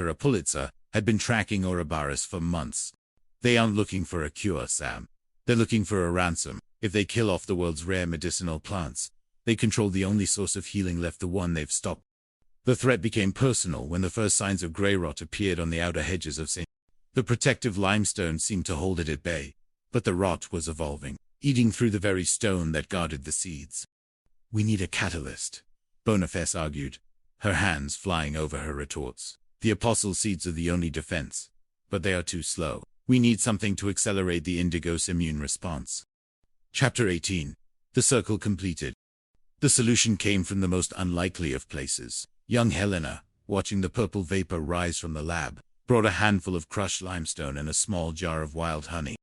a Pulitzer, had been tracking Ouroboros for months. They aren't looking for a cure, Sam. They're looking for a ransom. If they kill off the world's rare medicinal plants, they control the only source of healing left, the one they've stopped. The threat became personal when the first signs of grey rot appeared on the outer hedges of St. The protective limestone seemed to hold it at bay, but the rot was evolving, eating through the very stone that guarded the seeds. "We need a catalyst," Boniface argued, her hands flying over her retorts. "The apostle seeds are the only defense, but they are too slow. We need something to accelerate the indigo's immune response." Chapter 18. The Circle Completed. The solution came from the most unlikely of places. Young Helena, watching the purple vapor rise from the lab, brought a handful of crushed limestone and a small jar of wild honey.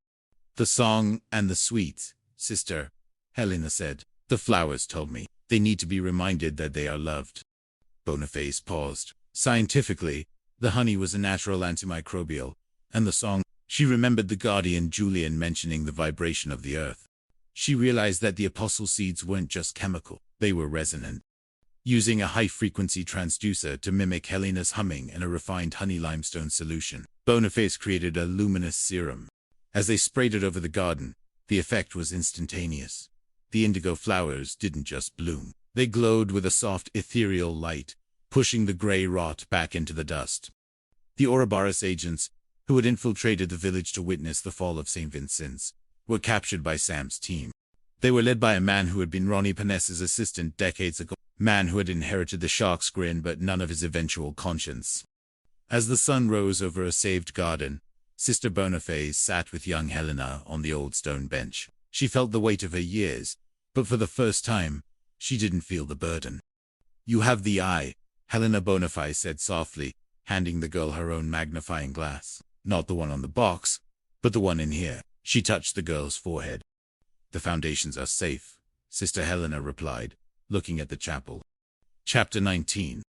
"The song and the sweet, sister," Helena said. "The flowers told me. They need to be reminded that they are loved." Boniface paused. Scientifically, the honey was a natural antimicrobial, and the song, she remembered the guardian Julian mentioning the vibration of the earth. She realized that the apostle seeds weren't just chemical, they were resonant. Using a high-frequency transducer to mimic Helena's humming and a refined honey limestone solution, Boniface created a luminous serum. As they sprayed it over the garden, the effect was instantaneous. The indigo flowers didn't just bloom. They glowed with a soft, ethereal light, pushing the grey rot back into the dust. The Ouroboros agents, who had infiltrated the village to witness the fall of St. Vincent's, were captured by Sam's team. They were led by a man who had been Ronnie Panessa's assistant decades ago, a man who had inherited the shark's grin but none of his eventual conscience. As the sun rose over a saved garden, Sister Boniface sat with young Helena on the old stone bench. She felt the weight of her years, but for the first time, she didn't feel the burden. "You have the eye," Helena Boniface said softly, handing the girl her own magnifying glass. "Not the one on the box, but the one in here." She touched the girl's forehead. "The foundations are safe," Sister Helena replied, looking at the chapel. Chapter 19.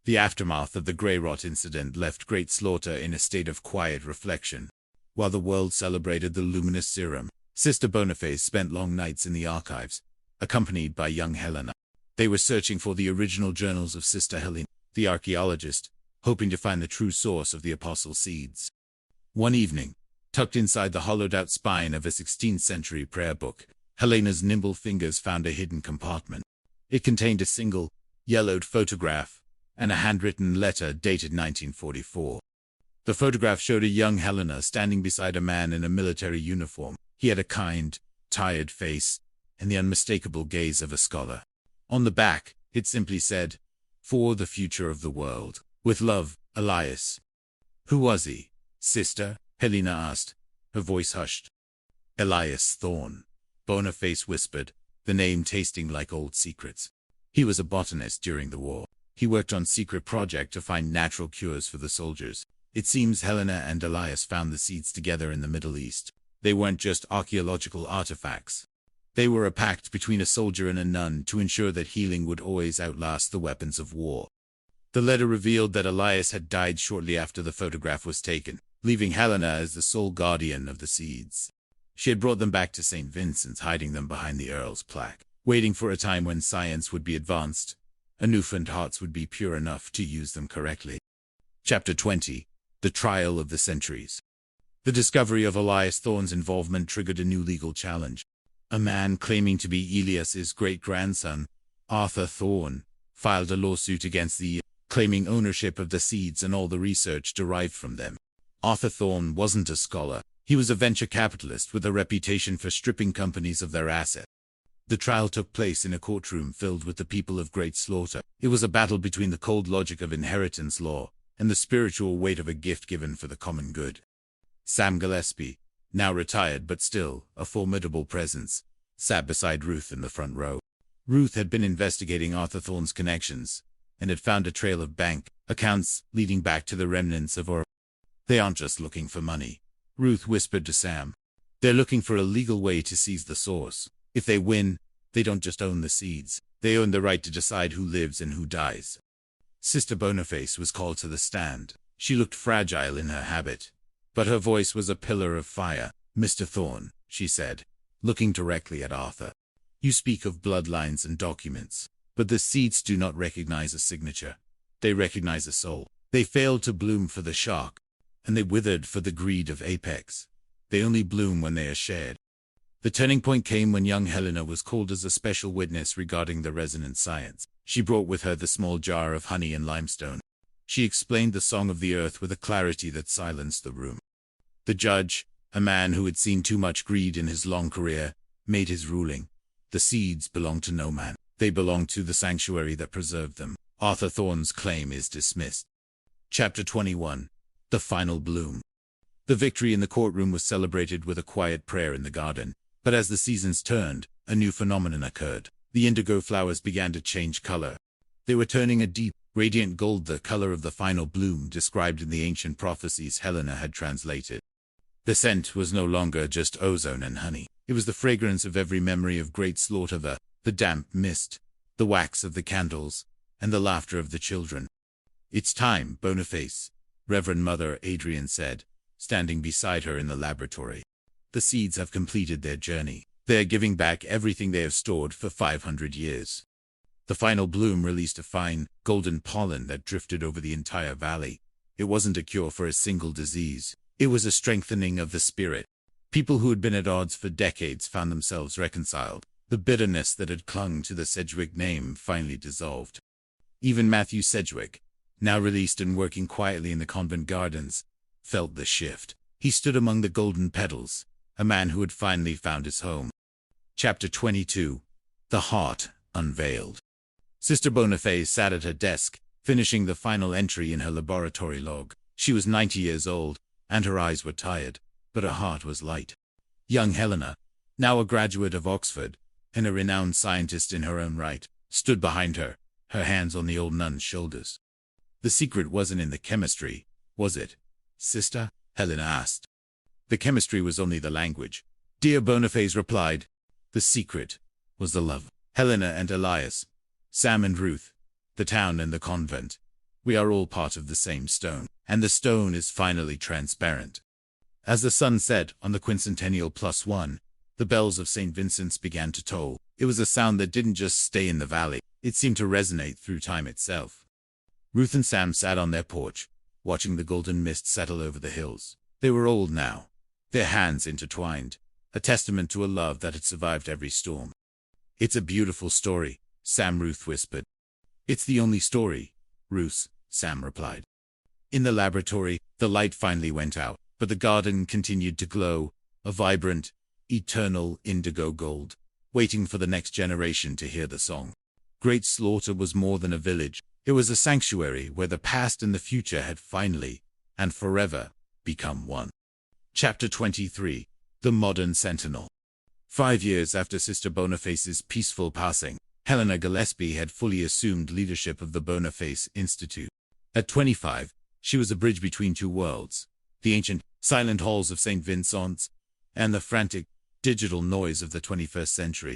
The aftermath of the grey rot incident left Great Slaughter in a state of quiet reflection. While the world celebrated the luminous serum, Sister Boniface spent long nights in the archives, accompanied by young Helena. They were searching for the original journals of Sister Helena, the archaeologist, hoping to find the true source of the apostle seeds. One evening, tucked inside the hollowed-out spine of a 16th-century prayer book, Helena's nimble fingers found a hidden compartment. It contained a single, yellowed photograph and a handwritten letter dated 1944. The photograph showed a young Helena standing beside a man in a military uniform. He had a kind, tired face and the unmistakable gaze of a scholar. On the back, it simply said, "For the future of the world. With love, Elias." "Who was he, sister?" Helena asked, her voice hushed. "Elias Thorne," Boniface whispered, the name tasting like old secrets. "He was a botanist during the war. He worked on secret project to find natural cures for the soldiers. It seems Helena and Elias found the seeds together in the Middle East. They weren't just archaeological artifacts. They were a pact between a soldier and a nun to ensure that healing would always outlast the weapons of war." The letter revealed that Elias had died shortly after the photograph was taken, leaving Helena as the sole guardian of the seeds. She had brought them back to St. Vincent's, hiding them behind the Earl's plaque, waiting for a time when science would be advanced, and newfound hearts would be pure enough to use them correctly. Chapter 20. The Trial of the Centuries. The discovery of Elias Thorne's involvement triggered a new legal challenge. A man claiming to be Elias's great-grandson, Arthur Thorne, filed a lawsuit against the claiming ownership of the seeds and all the research derived from them. Arthur Thorne wasn't a scholar. He was a venture capitalist with a reputation for stripping companies of their assets. The trial took place in a courtroom filled with the people of Great Slaughter. It was a battle between the cold logic of inheritance law and the spiritual weight of a gift given for the common good. Sam Gillespie, now retired but still a formidable presence, sat beside Ruth in the front row. Ruth had been investigating Arthur Thorne's connections and had found a trail of bank accounts leading back to the remnants of Ouroboros. "They aren't just looking for money," Ruth whispered to Sam. "They're looking for a legal way to seize the source. If they win, they don't just own the seeds. They own the right to decide who lives and who dies." Sister Boniface was called to the stand. She looked fragile in her habit, but her voice was a pillar of fire. "Mr. Thorne," she said, looking directly at Arthur, "you speak of bloodlines and documents, but the seeds do not recognize a signature. They recognize a soul. They failed to bloom for the shark, and they withered for the greed of Apex. They only bloom when they are shared. The turning point came when young Helena was called as a special witness regarding the resonant science. She brought with her the small jar of honey and limestone. She explained the song of the earth with a clarity that silenced the room. The judge, a man who had seen too much greed in his long career, made his ruling. The seeds belong to no man. They belong to the sanctuary that preserved them. Arthur Thorne's claim is dismissed. Chapter 21. The Final Bloom. The victory in the courtroom was celebrated with a quiet prayer in the garden. But as the seasons turned, a new phenomenon occurred. The indigo flowers began to change color. They were turning a deep, radiant gold, the color of the final bloom described in the ancient prophecies Helena had translated. The scent was no longer just ozone and honey. It was the fragrance of every memory of great slaughter, the damp mist, the wax of the candles, and the laughter of the children. "It's time, Boniface," Reverend Mother Adrian said, standing beside her in the laboratory. "The seeds have completed their journey. They are giving back everything they have stored for 500 years. The final bloom released a fine, golden pollen that drifted over the entire valley. It wasn't a cure for a single disease. It was a strengthening of the spirit. People who had been at odds for decades found themselves reconciled. The bitterness that had clung to the Sedgwick name finally dissolved. Even Matthew Sedgwick, now released and working quietly in the convent gardens, felt the shift. He stood among the golden petals, a man who had finally found his home. Chapter 22. The Heart Unveiled. Sister Boniface sat at her desk, finishing the final entry in her laboratory log. She was 90 years old, and her eyes were tired, but her heart was light. Young Helena, now a graduate of Oxford, and a renowned scientist in her own right, stood behind her, her hands on the old nun's shoulders. "The secret wasn't in the chemistry, was it, sister?" Helena asked. "The chemistry was only the language," dear Boniface replied. "The secret was the love." Helena and Elias, Sam and Ruth, the town and the convent. We are all part of the same stone, and the stone is finally transparent. As the sun set on the quincentennial +1, the bells of St. Vincent's began to toll. It was a sound that didn't just stay in the valley, it seemed to resonate through time itself. Ruth and Sam sat on their porch, watching the golden mist settle over the hills. They were old now, their hands intertwined, a testament to a love that had survived every storm. "It's a beautiful story," Ruth whispered. "It's the only story, Ruth," Sam replied. In the laboratory, the light finally went out, but the garden continued to glow, a vibrant, eternal indigo gold, waiting for the next generation to hear the song. Great Slaughter was more than a village. It was a sanctuary where the past and the future had finally, and forever, become one. Chapter 23. The Modern Sentinel. 5 years after Sister Boniface's peaceful passing, Helena Gillespie had fully assumed leadership of the Boniface Institute. At 25, she was a bridge between two worlds, the ancient, silent halls of St. Vincent's, and the frantic, digital noise of the 21st century.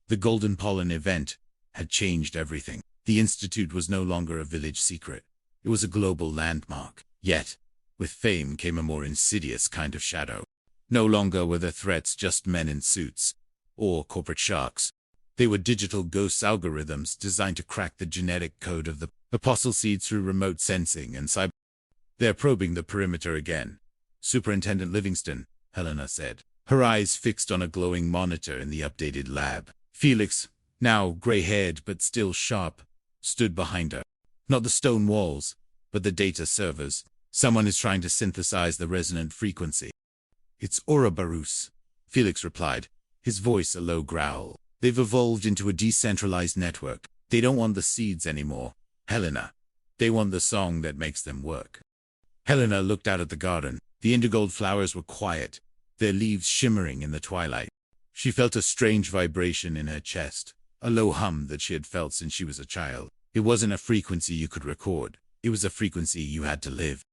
The Golden Pollen event had changed everything. The Institute was no longer a village secret. It was a global landmark. Yet, with fame came a more insidious kind of shadow. No longer were the threats just men in suits, or corporate sharks. They were digital ghost algorithms designed to crack the genetic code of the apostle seed through remote sensing and cyber. "They're probing the perimeter again, Superintendent Livingston," Helena said, her eyes fixed on a glowing monitor in the updated lab. Felix, now gray-haired but still sharp, stood behind her. Not the stone walls, but the data servers. "Someone is trying to synthesize the resonant frequency." "It's Ouroboros," Felix replied, his voice a low growl. "They've evolved into a decentralized network. They don't want the seeds anymore, Helena. They want the song that makes them work." Helena looked out at the garden. The indigold flowers were quiet, their leaves shimmering in the twilight. She felt a strange vibration in her chest, a low hum that she had felt since she was a child. It wasn't a frequency you could record. It was a frequency you had to live.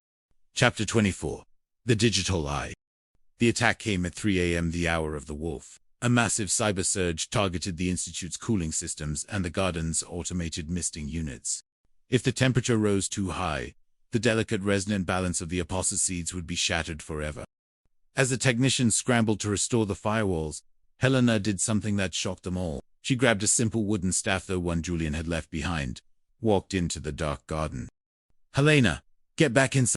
Chapter 24. The Digital Eye. The attack came at 3 a.m., the hour of the wolf. A massive cyber surge targeted the Institute's cooling systems and the garden's automated misting units. If the temperature rose too high, the delicate resonant balance of the apostle seeds would be shattered forever. As the technicians scrambled to restore the firewalls, Helena did something that shocked them all. She grabbed a simple wooden staff, the one Julian had left behind, walked into the dark garden. "Helena," Get back inside.